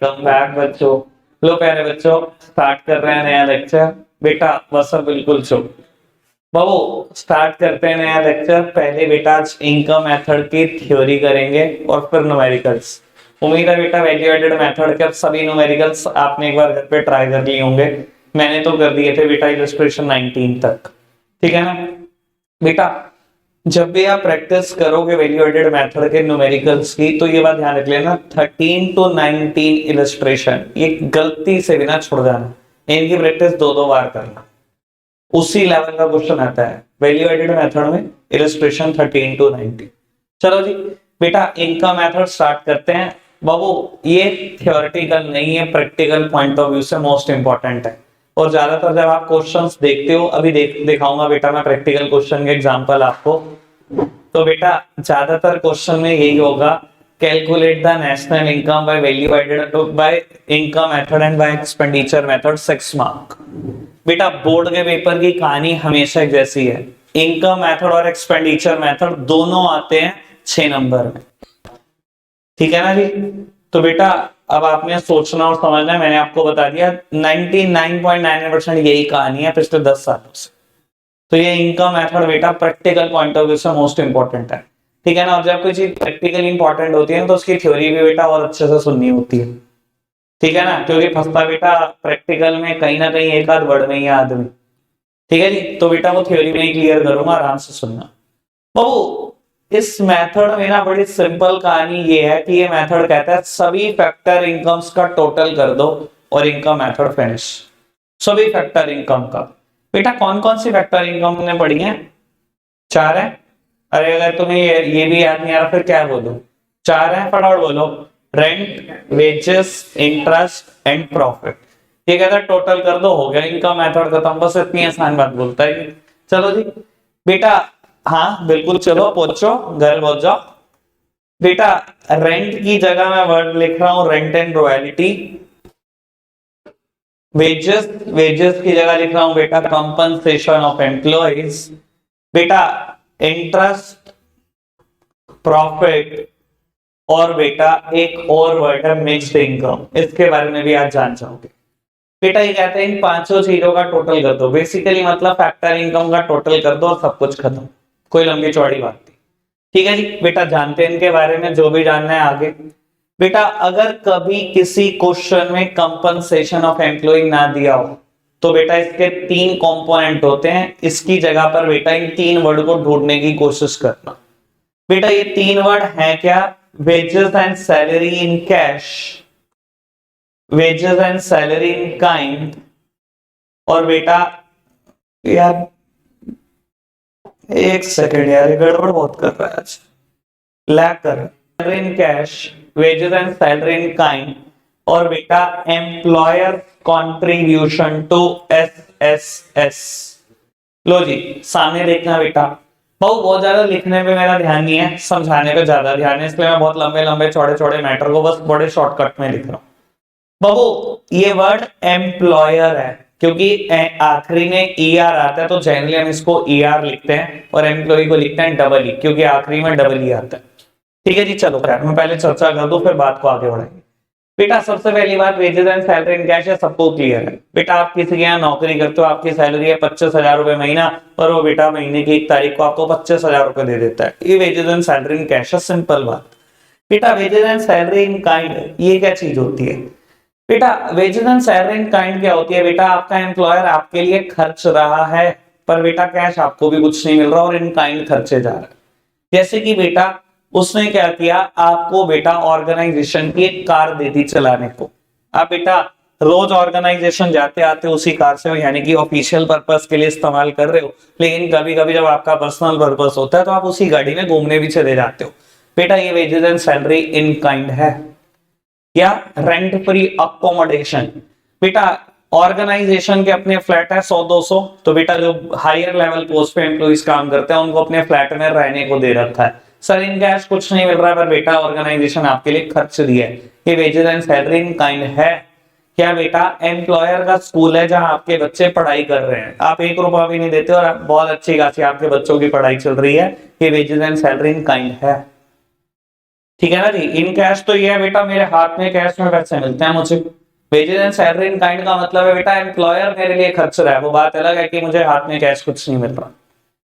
Welcome back बच्चों। लो प्यारे बच्चों, स्टार्ट कर रहे हैं नया लेक्चर। बेटा बस अब बिल्कुल चुप। बाबू स्टार्ट करते हैं नया लेक्चर। पहले बेटा आज इनकम मेथड की थ्योरी करेंगे और फिर न्यूमेरिकल्स। उम्मीद है बेटा वैल्यू एडेड मेथड के अब सभी न्यूमेरिकल्स आपने एक बार घर पे ट्राई कर लिए होंगे। मैंने तो कर दिए थे बेटा इलस्ट्रेशन 19 तक, ठीक है ना बेटा। जब भी आप प्रैक्टिस करोगे वैल्यू एडेड मेथड के न्यूमेरिकल्स की, तो ये बात ध्यान रख लेना 13 to 19 इलस्ट्रेशन ये गलती से भी ना छोड़ जाना। इनकी प्रैक्टिस दो बार करना, उसी लेवल का क्वेश्चन आता है वैल्यू एडेड मेथड में। Illustration 13 to 19। चलो जी बेटा, इनका मेथड स्टार्ट करते हैं। बाबू ये थियोरेटिकल नहीं है, प्रैक्टिकल पॉइंट ऑफ व्यू से मोस्ट इंपॉर्टेंट है। और ज्यादातर जब आप क्वेश्चंस देखते हो, अभी दिखाऊंगा बेटा मैं प्रैक्टिकल क्वेश्चन के एग्जांपल आपको। तो बेटा ज्यादातर क्वेश्चन में यही होगा, calculate the national income by value added by income method and by expenditure method 6 mark. बेटा बोर्ड के पेपर की कहानी हमेशा एक जैसी है, इनकम मेथड और एक्सपेंडिचर मेथड दोनों आते हैं 6 नंबर में, ठीक है ना जी। तो बेटा अब आपने सोचना और समझना है, मैंने आपको बता दिया 99.99% यही कहानी है पिछले 10 सालों से। तो ये इनकम मेथड बेटा प्रैक्टिकल पॉइंट ऑफ व्यू से मोस्ट इंपॉर्टेंट है, ठीक है ना। और जब कोई चीज प्रैक्टिकली इंपॉर्टेंट होती है तो उसकी थ्योरी भी बेटा और अच्छे से सुननी होती है, ठीक है ना। क्योंकि फंसता बेटा प्रैक्टिकल में कहीं ना कहीं एक आध वर्ड में ही आदमी, ठीक है जी। तो बेटा वो थ्योरी में ही क्लियर करूंगा, आराम से सुनना। बाबू इस मेथड में ना बड़ी सिंपल कहानी ये है कि ये मेथड कहता है सभी फैक्टर इनकम्स का टोटल कर दो और इनकम मेथड फिनिश। सभी फैक्टर इनकम का बेटा कौन कौन सी फैक्टर इनकम ने पढ़ी है? 4 है। अरे अगर तुम्हें ये भी याद नहीं आ रहा फिर क्या बोलूं? 4 है, फटाफट बोलो। Rent, wages, interest and profit. ये कहता है टोटल कर दो, हो गया इनकम मेथड खत्म। बस इतनी आसान बात बोलता है। चलो जी बेटा, हाँ बिल्कुल, चलो पहुंचो, घर पहुंच जाओ। बेटा रेंट की जगह मैं वर्ड लिख रहा हूं rent and royalty. Wages, wages की जगह लिख रहा हूं बेटा कंपनसेशन ऑफ एम्प्लॉइज। बेटा इंटरेस्ट, प्रॉफिट और बेटा एक और वर्ड है मिक्स्ड इनकम, इसके बारे में भी आज जान जाओगे। बेटा ये कहते हैं इन पांचों चीजों का टोटल कर दो, बेसिकली मतलब फैक्टर इनकम का टोटल कर दो और सब कुछ खत्म, कोई लंबी चौड़ी बात नहीं, ठीक है जी। बेटा जानते हैं इनके बारे में, जो भी जानना है आगे। बेटा अगर कभी किसी क्वेश्चन में कंपनसेशन ऑफ एम्प्लॉय ना दिया हो तो बेटा इसके 3 कंपोनेंट होते हैं। इसकी जगह पर बेटा इन 3 वर्ड को ढूंढने की कोशिश करना। बेटा ये 3 वर्ड हैं क्या? Wages and salary in cash, wages and salary in kind, और बेटा यार एक सेकेंड यार, गड़बड़ बहुत कर रहा है आज, lacquer salary in cash, wages and salary in kind, और बेटा एम्प्लॉयर कंट्रीब्यूशन टू एसएसएस। लो जी सामने देखना बेटा। बहुत ज्यादा लिखने पे मेरा ध्यान नहीं है, समझाने पे ज्यादा ध्यान है, इसलिए मैं बहुत लंबे लंबे चौड़े चौड़े मैटर को बस बड़े शॉर्टकट में लिख रहा हूं। बाबू ये वर्ड एम्प्लॉयर है, क्योंकि आखिरी में ईआर आता है तो जनरली हम इसको ईआर लिखते हैं, और एम्प्लॉय को लिखते हैं डबल ई, क्योंकि आखिरी में डबल ई आता है, ठीक है जी। चलो खैर मैं पहले चर्चा कर दूं फिर बात को आगे बढ़ाएंगे। बेटा सबसे पहली बात, wages and salary in cash है, सबको क्लियर है। बेटा आप किसी के यहाँ नौकरी करते हो, आपकी सैलरी है 25,000 रुपए महीना, और वो बेटा महीने की 1 तारीख को आपको 25,000 रुपए दे देता है, ये wages and salary in cash है, सिंपल बात। बेटा wages and salary in kind ये क्या चीज होती है? बेटा wages and salary in kind क्या होती है? बेटा आपका एम्प्लॉयर आपके लिए खर्च रहा है, पर बेटा कैश आपको भी कुछ नहीं मिल रहा और इन काइंड खर्चे जा रहा है। जैसे कि बेटा उसने क्या किया, आपको बेटा ऑर्गेनाइजेशन की एक कार दे दी चलाने को। आप बेटा रोज ऑर्गेनाइजेशन जाते आते उसी कार से हो, यानी कि ऑफिशियल पर्पस के लिए इस्तेमाल कर रहे हो, लेकिन कभी कभी जब आपका पर्सनल पर्पस होता है तो आप उसी गाड़ी में घूमने भी चले जाते हो। बेटा ये wages and salary in kind है। या रेंट फ्री अकोमोडेशन, बेटा ऑर्गेनाइजेशन के अपने फ्लैट है 100-200, तो बेटा जो हायर लेवल पोस्ट पे एम्प्लॉइज काम करते हैं उनको अपने फ्लैट में रहने को दे रखा है। सर इन कैश कुछ नहीं मिल रहा है, पर बेटा ऑर्गेनाइजेशन आपके लिए खर्च दिया है, ये wages and salary in kind है। क्या बेटा एम्प्लॉयर का स्कूल है जहां आपके बच्चे पढ़ाई कर रहे हैं, आप 1 रुपया भी नहीं देते और बहुत अच्छी खासी आपके बच्चों की पढ़ाई चल रही है, ये wages and salary in kind है। ठीक है ना जी। इन कैश तो ये है बेटा, मेरे हाथ में कैश में पैसे मिलते हैं मुझे। Wages and salary in kind का मतलब है बेटा एम्प्लॉयर मेरे लिए खर्च रहा है, वो बात अलग है कि मुझे हाथ में कैश कुछ नहीं मिल रहा।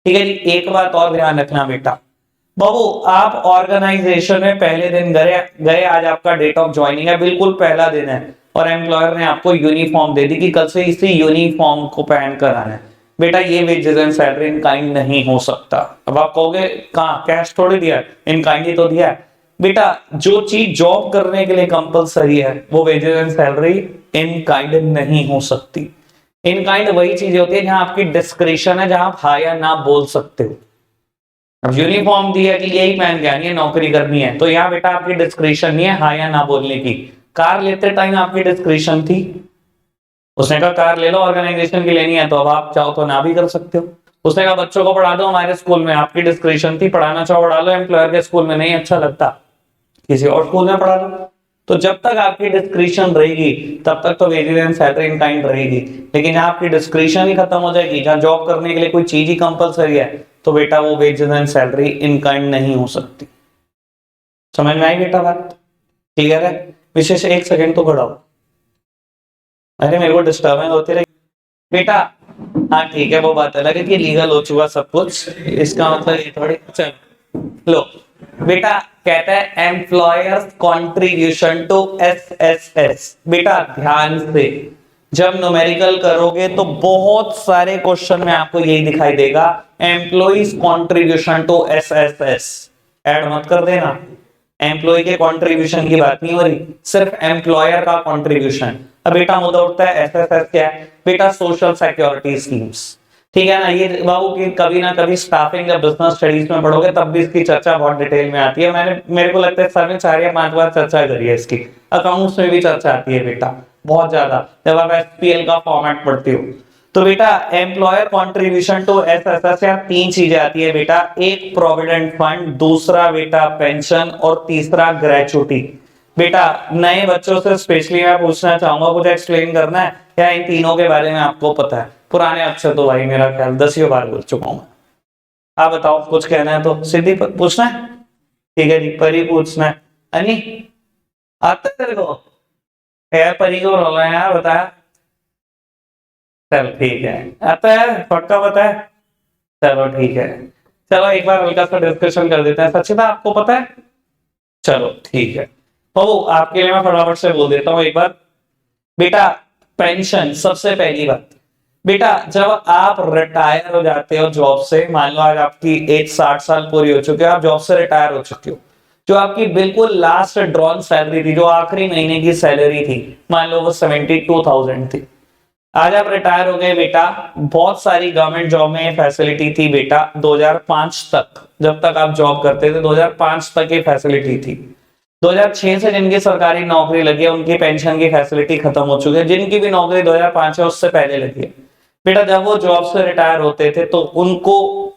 ठीक है जी। एक बात और ध्यान रखना बेटा, बाबू आप ऑर्गेनाइजेशन में पहले दिन गए गए, आज आपका डेट ऑफ ज्वाइनिंग है, बिल्कुल पहला दिन है, और एम्प्लॉयर ने आपको यूनिफॉर्म दे दी कि कल से इसी यूनिफॉर्म को पहन कर आना है। बेटा ये wages and salary in kind नहीं हो सकता। अब आप कहोगे कहाँ, कैश थोड़ी दिया है, इन काइंड ही तो दिया है। बेटा जो चीज जॉब करने के लिए कंपलसरी है वो wages and salary in kind नहीं हो सकती। इन काइंड वही चीज होती है जहां आपकी डिस्क्रिप्शन है, जहां आप हाँ या ना बोल सकते हो। अब यूनिफॉर्म दी है कि यही पहन के आनी है, नौकरी करनी है, तो यहाँ बेटा आपकी डिस्क्रिप्शन नहीं है हाँ या ना बोलने की। कार लेते टाइम आपकी डिस्क्रिप्शन थी, उसने कहा कार ले लो, ऑर्गेनाइजेशन की लेनी है, तो अब आप चाहो तो ना भी कर सकते हो। उसने कहा बच्चों को पढ़ा दो हमारे स्कूल में, आपकी डिस्क्रिप्शन थी, पढ़ाना चाहो पढ़ा लो, एम्प्लॉयर के स्कूल में नहीं अच्छा लगता किसी और स्कूल में पढ़ा दो। तो जब तक आपकी डिस्क्रिप्शन रहेगी तब तक तो wages and salary in kind रहेगी, लेकिन जहां आपकी डिस्क्रिप्शन ही खत्म हो जाएगी, जहां जॉब करने के लिए कोई चीज ही कंपलसरी है, तो बेटा वो wages and salary in kind नहीं हो सकती। समझ में आई बेटा बात? ठीक है। विशेष एक सेकंड तो बढ़ाओ, अरे मेरे को डिस्टर्बेंस होती रही बेटा। हाँ ठीक है, वो बात अलग है कि लीगल हो चुका सब कुछ, इसका मतलब ये थोड़ी। चल लो बेटा, कहता है एम्प्लॉयर्स कंट्रीब्यूशन टू एसएसएस। बेटा ध्यान से जब न्यूमेरिकल करोगे तो बहुत सारे क्वेश्चन में आपको यही दिखाई देगा, employees contribution to SSS. Add मत कर देना, एम्प्लॉय के कंट्रीब्यूशन की बात नहीं हो रही, सिर्फ एम्प्लॉयर का कंट्रीब्यूशन। अब बेटा मुद्दा उठता है एसएसएस क्या है? बेटा सोशल सिक्योरिटी स्कीम्स। ठीक है ना, ये बाबू की कभी ना कभी स्टाफिंग या बिजनेस स्टडीज में पढ़ोगे तब भी इसकी चर्चा बहुत डिटेल में आती है। मेरे को लगता है सर ने 4 या 5 बार चर्चा करी है इसकी। अकाउंट्स में भी चर्चा आती है बेटा बहुत ज्यादा, जब आप एसपीएल का फॉर्मेट पढ़ते हो। तो बेटा एम्प्लॉयर कंट्रीब्यूशन टू एसएसएस या 3 चीजें आती है बेटा, एक प्रोविडेंट फंड, दूसरा बेटा पेंशन, और तीसरा ग्रेचुटी। बेटा नए बच्चों से स्पेशली मैं पूछना चाहूंगा, कुछ एक्सप्लेन करना है या इन तीनों के बारे में आपको पता है? पुराने अक्षर तो भाई मेरा ख्याल 10 बार बोल चुका हूं। आप बताओ, कुछ कहना है तो सीधी पूछना है? ठीक है जी, परी पूछना है। अनी आता है तेरे को? यार परी को बोल रहे हैं यार, बता। चल ठीक है, आता है पक्का, पता है? चलो ठीक है, चलो एक बार हल्का सा डिस्कशन कर देते हैं। सचिता आपको पता है? चलो ठीक है, तो आपके लिए मैं फटाफट से बोल देता हूँ एक बार। बेटा पेंशन, सबसे पहली बात बेटा, जब आप रिटायर हो जाते हो जॉब से, मान लो आज आपकी एज 60 साल पूरी हो चुकी है, आप जॉब से रिटायर हो चुके हो, जो आपकी बिल्कुल लास्ट ड्रॉन सैलरी थी, जो आखिरी महीने की सैलरी थी, मान लो वो 72,000 थी। आज आप रिटायर हो गए बेटा, बहुत सारी गवर्नमेंट जॉब में फैसिलिटी थी बेटा 2005 तक, जब तक आप जॉब करते थे 2005 तक ये फैसिलिटी थी। 2006 से जिनकी सरकारी नौकरी लगी है उनकी पेंशन की फैसिलिटी खत्म हो चुकी है, जिनकी भी नौकरी 2005 है उससे पहले लगी है। बेटा जब वो जॉब से रिटायर होते थे तो उनको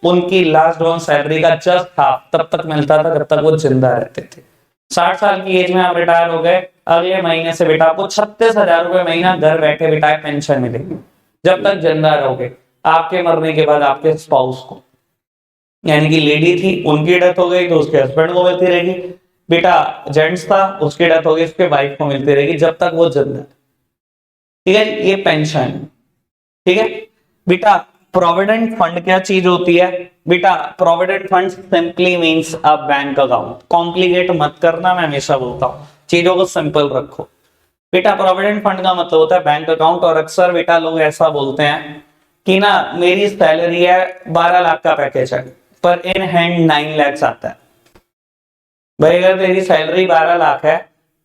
उनकी लास्ट ड्रॉन सैलरी का जस्ट हाफ तब तक मिलता था जब तक वो जिंदा रहते थे। 60 साल की एज में आप रिटायर हो गए, अगले महीने से बेटा आपको 36,000 रुपए महीना घर बैठे बेटा पेंशन मिलेगी, जब तक जिंदा रहोगे। आपके मरने के बाद आपके स्पाउस को, यानी कि लेडी थी उनकी डेथ हो गई तो उसके हस्बैंड को मिलती रहेगी, बेटा जेंट्स था उसकी डेथ हो गई उसके वाइफ को मिलती रहेगी जब तक वो जिंदा। ठीक है, ये पेंशन। ठीक है बेटा, प्रोविडेंट फंड क्या चीज होती है? बेटा provident fund simply means a bank account. Complicate मत करना, मैं हमेशा बोलता हूं चीजों को सिंपल रखो। बेटा प्रोविडेंट फंड का मतलब होता है बैंक अकाउंट, और अक्सर बेटा लोग ऐसा बोलते हैं कि ना मेरी सैलरी है 12 लाख का पैकेज है पर इन हैंड 9 लाख आता है। भाई अगर तेरी सैलरी 12 लाख है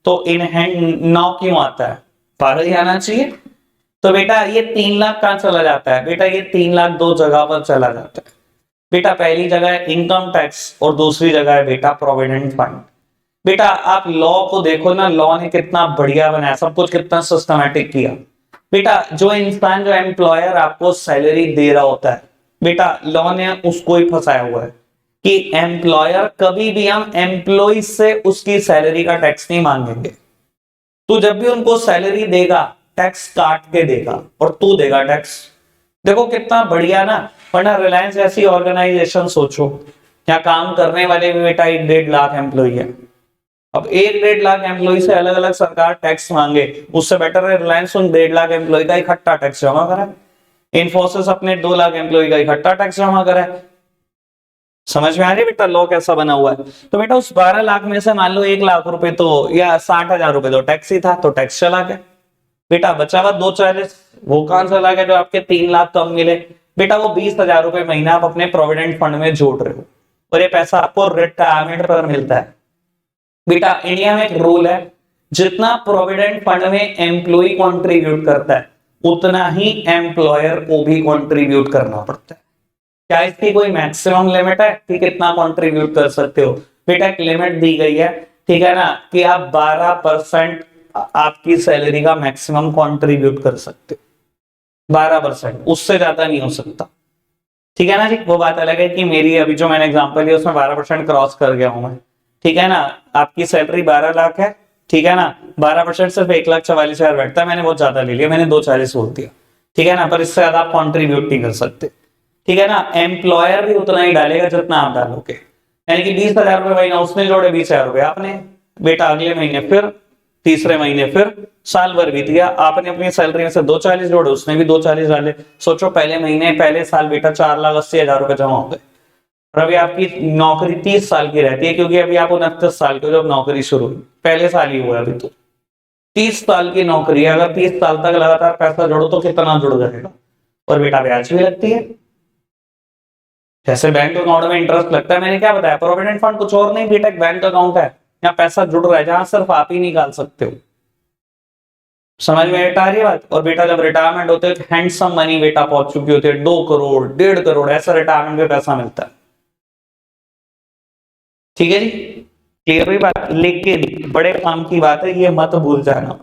तो इन हैंड 9 क्यों आता है? 12 ही आना चाहिए। तो बेटा ये 3 लाख कहां चला जाता है? बेटा ये 3 लाख दो जगह पर चला जाता है। बेटा पहली जगह है इनकम टैक्स और दूसरी जगह है बेटा प्रोविडेंट फंड। बेटा आप लॉ को देखो ना, लॉ ने कितना बढ़िया बनाया, सब कुछ कितना सिस्टमैटिक किया। बेटा जो इंसान, जो एम्प्लॉयर आपको सैलरी दे रहा होता है, बेटा लॉ ने उसको ही फंसाया हुआ है कि एम्प्लॉयर कभी भी हम एम्प्लॉय से उसकी सैलरी का टैक्स नहीं मांगेंगे। तू जब भी उनको सैलरी देगा टैक्स काट के देगा और तू देगा टैक्स। देखो कितना बढ़िया ना, वरना रिलायंस जैसी ऑर्गेनाइजेशन सोचो, यहाँ काम करने वाले भी बेटा 1-1.5 लाख एम्प्लॉय है, अब 1-1.5 लाख एम्प्लॉय से अलग अलग सरकार टैक्स मांगे, उससे बेटर है रिलायंस उन 1.5 लाख एम्प्लॉय का इकट्ठा टैक्स जमा करे, इन्फोसिस अपने 2 लाख एम्प्लॉय का इकट्ठा टैक्स जमा करे। समझ में आ रही है बेटा लॉ कैसा बना हुआ है? तो बेटा उस 12 लाख में से मान लो 1 लाख रुपए तो या 60,000 रुपए तो टैक्स ही था, तो टैक्स चला गया। बेटा बचा हुआ 240, वो कहां चला गया जो आपके 3 लाख कम मिले? बेटा वो 20,000 रुपए महीना आप अपने प्रोविडेंट फंड में जोड़ रहे हो और ये पैसा आपको रिटायरमेंट पर मिलता है। बेटा इंडिया में एक रूल है, जितना प्रोविडेंट फंड में एम्प्लॉय कंट्रीब्यूट करता है उतना ही एम्प्लॉयर को भी कंट्रीब्यूट करना पड़ता है। क्या इसकी कोई मैक्सिमम लिमिट है कि कितना कंट्रीब्यूट कर सकते हो? बेटा एक लिमिट दी गई है, ठीक है ना, कि आप 12% आपकी सैलरी का मैक्सिमम कंट्रीब्यूट कर सकते हो, 12%, उससे ज्यादा नहीं हो सकता। ठीक है ना जी, वो बात अलग है कि मेरी अभी जो मैंने एग्जांपल लिया उसमें 12% क्रॉस कर गया हूं मैं। ठीक है ना, आपकी सैलरी 12 लाख है, ठीक है ना, 12% सिर्फ 1,44,000 बैठता है, मैंने बहुत ज्यादा ले लिया, मैंने 240 बोल दिया। ठीक है ना, पर इससे ज्यादा आप कॉन्ट्रीब्यूट नहीं कर सकते। ठीक है ना, एम्प्लॉयर भी उतना ही डालेगा जितना आप डालोगे, यानी कि 20,000 रुपए महीना उसने जोड़े, 20,000 रुपए आपने। बेटा अगले महीने फिर, तीसरे महीने फिर, साल भर बीत गया, आपने अपनी सैलरी में से 240 जोड़े, उसने भी 240 डाले। सोचो पहले महीने पहले साल बेटा 4,80,000 रुपए जमा हो गए। और अभी आपकी नौकरी 30 साल की रहती है, क्योंकि अभी आप 29 साल के जब नौकरी शुरू हुई, पहले साल ही हुआ अभी तो। 30 साल की नौकरी है, अगर 30 साल तक लगातार पैसा जोड़ो तो कितना जुड़ जाएगा? और बेटा ब्याज भी लगती है, जैसे बैंक अकाउंट में इंटरेस्ट लगता है। मैंने क्या बताया, प्रोविडेंट फंड कुछ और नहीं बेटा, बैंक अकाउंट है, यहाँ पैसा जुड़ रहा है जहां सिर्फ आप ही निकाल सकते हो। समझ में बेटा आ रही है बात? और बेटा जब रिटायरमेंट होते है तो हैंडसम मनी बेटा पहुंच चुकी होती है, 2 करोड़ 1.5 करोड़ ऐसा रिटायरमेंट में पैसा मिलता है। ठीक है जी, क्लियर हुई बात? लेकिन बड़े काम की बात है, ये मत भूल जाना,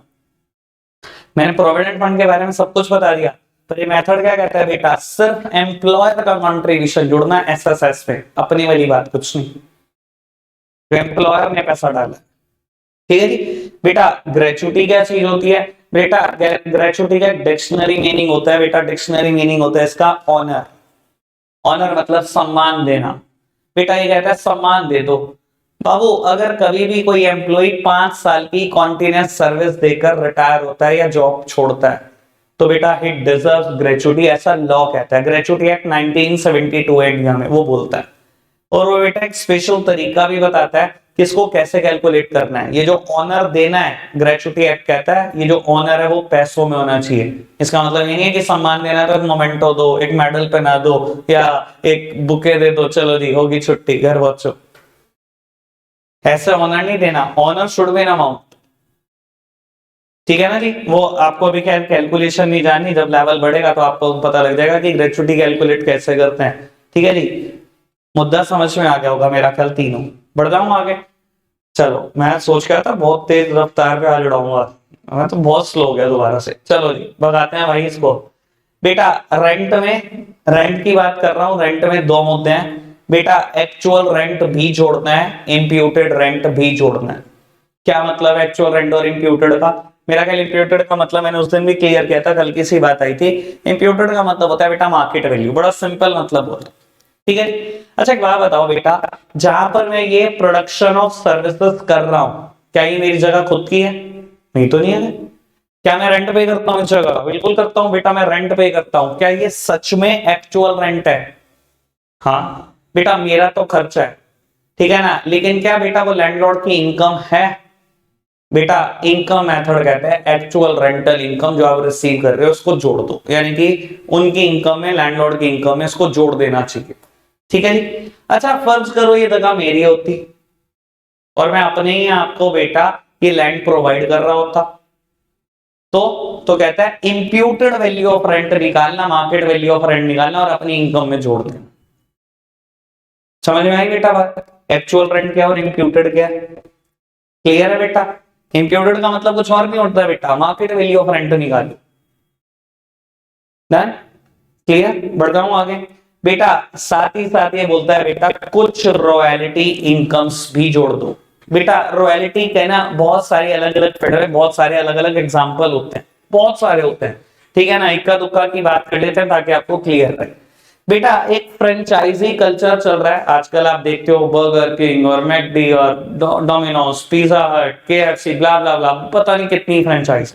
मैंने प्रोविडेंट फंड के बारे में सब कुछ बता दिया, तो ये मेथड क्या कहता है बेटा, सिर्फ एम्प्लॉयर का कंट्रीब्यूशन जुड़ना है एसएसएस पे, अपनी वाली बात कुछ नहीं, तो एम्प्लॉयर ने पैसा डाला। ठीक है जी बेटा, ग्रेचुटी क्या चीज होती है? बेटा ग्रेचुटी का डिक्शनरी मीनिंग होता है, बेटा डिक्शनरी मीनिंग होता है इसका ऑनर। ऑनर मतलब सम्मान देना। बेटा ये कहता है सम्मान दे दो। बाबू अगर कभी भी कोई एम्प्लॉय 5 साल की कॉन्टिन्यूस सर्विस देकर रिटायर होता है या जॉब छोड़ता है तो बेटा ही डिजर्व्स ग्रेचुटी, ऐसा लॉ कहता है। ग्रेचुटी एक्ट 1972 इंडिया में वो बोलता है। और वो बेटा एक स्पेशल तरीका भी बताता है कि इसको कैसे कैलकुलेट करना है। ये जो ऑनर देना है, ग्रेचुटी एक्ट कहता है ये जो ऑनर है वो पैसों में होना चाहिए। इसका मतलब ये नहीं है कि सम्मान देना तो एक मोमेंटो दो, एक मेडल पहना दो या एक बुके दे दो, चलो जी होगी छुट्टी घर पहुंचो, ऐसे ऑनर नहीं देना। Owner should be an amount. ठीक है ना जी, वो आपको अभी खैर कैलकुलेशन नहीं जाननी, जब लेवल बढ़ेगा तो आपको पता लग जाएगा कि ग्रेचुटी कैलकुलेट कैसे करते हैं। ठीक है जी, मुद्दा समझ में आ गया होगा मेरा ख्याल तीनों। बढ़ जाऊं आगे? चलो मैं सोच के था बहुत तेज रफ्तार पे आ जुड़ाऊंगा, मैं तो बहुत स्लो हो गया दोबारा से। चलो जी भगाते हैं भाई इसको। बेटा रेंट की बात कर रहा हूं, रेंट में 2 मुद्दे हैं बेटा, एक्चुअल रेंट भी जोड़ना है, इंप्यूटेड रेंट भी जोड़ना है। क्या मतलब एक्चुअल रेंट और इंप्यूटेड का? मेरा ख्याल इंप्यूटेड का मतलब मैंने उस दिन भी क्लियर किया था, कल की सी बात आई थी। इंप्यूटेड का मतलब होता है बेटा मार्केट वैल्यू, बड़ा सिंपल मतलब होता है। ठीक है, अच्छा एक बात बताओ बेटा, जहां पर मैं ये प्रोडक्शन ऑफ सर्विसेज कर रहा हूं, क्या ये मेरी जगह खुद की है? नहीं तो नहीं है। क्या मैं रेंट पे करता हूँ इस जगह? बिल्कुल करता हूं बेटा, मैं रेंट पे करता हूं। क्या ये सच में एक्चुअल रेंट है? हाँ बेटा मेरा तो खर्च है, ठीक है ना, लेकिन क्या बेटा वो लैंडलॉर्ड की इनकम है? बेटा इनकम मेथड कहते हैं एक्चुअल रेंटल इनकम जो आप रिसीव कर रहे हो उसको जोड़ दो, यानी कि उनकी इनकम में लैंडलॉर्ड की इनकम में इसको जोड़ देना चाहिए। ठीक है जी, अच्छा फर्ज करो ये जगह मेरी होती और मैं अपने ही आपको बेटा ये लैंड प्रोवाइड कर रहा होता, तो कहता है इंप्यूटेड वैल्यू ऑफ रेंट निकालना, मार्केट वैल्यू ऑफ रेंट निकालना और अपनी इनकम में जोड़ देना। समझ में आई बेटा बात? एक्चुअल रेंट क्या और इंप्यूटेड क्या? क्लियर है बेटा? इंप्यूटेड का मतलब कुछ और नहीं होता है बेटा, मार्केट वैल्यू ऑफ रेंट निकालो। डन? क्लियर? बढ़ जाऊं आगे बेटा, साथ ही साथ ये बोलता है बेटा कुछ रॉयल्टी इनकम्स भी जोड़ दो। बेटा रॉयल्टी कहना बहुत सारी अलग अलग फेडर है, बहुत सारे अलग अलग एग्जाम्पल होते हैं, बहुत सारे होते हैं। ठीक है ना, इक्का दुक्का की बात कर लेते हैं ताकि आपको क्लियर रहे। बेटा एक फ्रेंचाइजी कल्चर चल रहा है आजकल, आप देखते हो बर्गर किंग और मैकडी और डोमिनोज, पिज्जा हट, केएफसी, ब्ला ब्ला ब्ला, पता नहीं कितनी फ्रेंचाइज।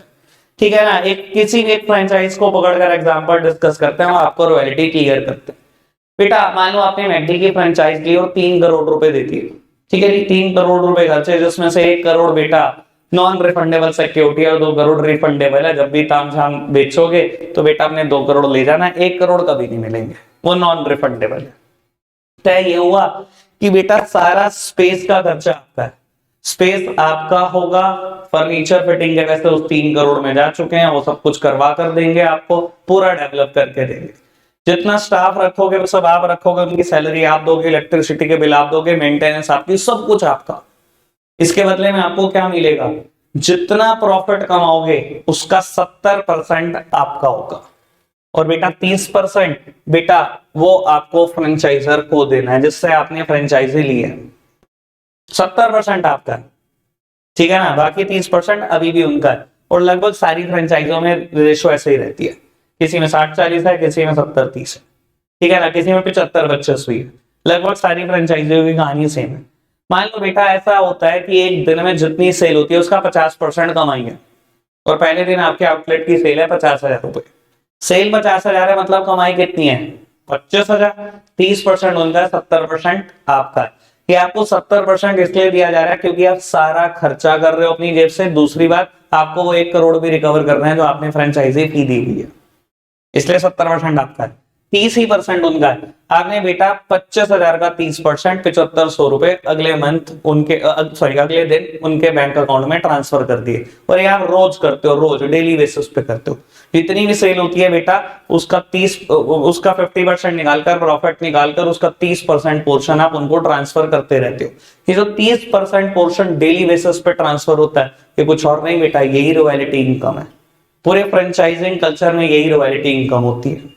ठीक है ना, एक किसी भी एक फ्रेंचाइज को पकड़कर एग्जांपल डिस्कस करते हैं और आपको रॉयल्टी क्लियर करते हैं। बेटा मान लो आपने मैकडी की फ्रेंचाइज ली और 3 करोड़ रुपए देती है, ठीक है जी, 3 करोड़ रुपए खर्चे, जिसमें से 1 करोड़ बेटा नॉन रिफंडेबल सिक्योरिटी और 2 करोड़ रिफंडेबल है। जब भी तामझाम बेचोगे तो बेटा अपने 2 करोड़ ले जाना, 1 करोड़ कभी नहीं मिलेंगे, वो नॉन रिफंडेबल है। तय ये हुआ कि बेटा सारा स्पेस का खर्चा आपका है, स्पेस आपका होगा, फर्नीचर फिटिंग के वैसे उस 3 करोड़ में जा चुके हैं, वो सब कुछ करवा कर देंगे, आपको पूरा डेवलप करके देंगे। जितना स्टाफ रखोगे वो सब आप रखोगे, उनकी सैलरी आप दोगे, इलेक्ट्रिसिटी के बिल आप दोगे, मेंटेनेंस आपकी, सब कुछ आपका। इसके बदले में आपको क्या मिलेगा, जितना प्रॉफिट कमाओगे उसका 70% आपका होगा, और बेटा 30% बेटा वो आपको फ्रेंचाइजर को देना है जिससे आपने फ्रेंचाइजी ली है। 70% आपका है, ठीक है ना, बाकी 30% अभी भी उनका है। और लगभग सारी फ्रेंचाइजों में रेशो ऐसे ही रहती है, किसी में 60-40 है, किसी में 70-30 है, ठीक है ना, किसी में 75-25 भी है, लगभग सारी फ्रेंचाइजियों की कहानी सेम है। मान लो बेटा ऐसा होता है कि एक दिन में जितनी सेल होती है उसका 50% कमाई है, और पहले दिन आपके आउटलेट की सेल है 50,000 रुपए, सेल 50,000 है, मतलब कमाई कितनी है 25,000, 30% उनका है, 70% आपका है। ये आपको 70% इसलिए दिया जा रहा है क्योंकि आप सारा खर्चा कर रहे हो अपनी जेब से। दूसरी बात, आपको वो 1 करोड़ भी रिकवर करना है जो आपने फ्रेंचाइजी फी दी हुई है, इसलिए 70% आपका है, 30% उनका है। आपने बेटा 25,000 का 30%, 7500 रुपए अगले मंथ उनके अगले दिन उनके बैंक अकाउंट में ट्रांसफर कर दिए, और ये आप रोज करते हो, रोज डेली बेसिस पे करते हो। जितनी भी सेल होती है बेटा उसका 50% निकालकर, प्रॉफिट निकालकर उसका 30% पोर्शन आप उनको ट्रांसफर करते रहते हो। ये जो 30% पोर्शन डेली बेसिस पे ट्रांसफर होता है, ये कुछ और नहीं बेटा, यही रॉयल्टी इनकम है। पूरे फ्रेंचाइजिंग कल्चर में यही रॉयल्टी इनकम होती है।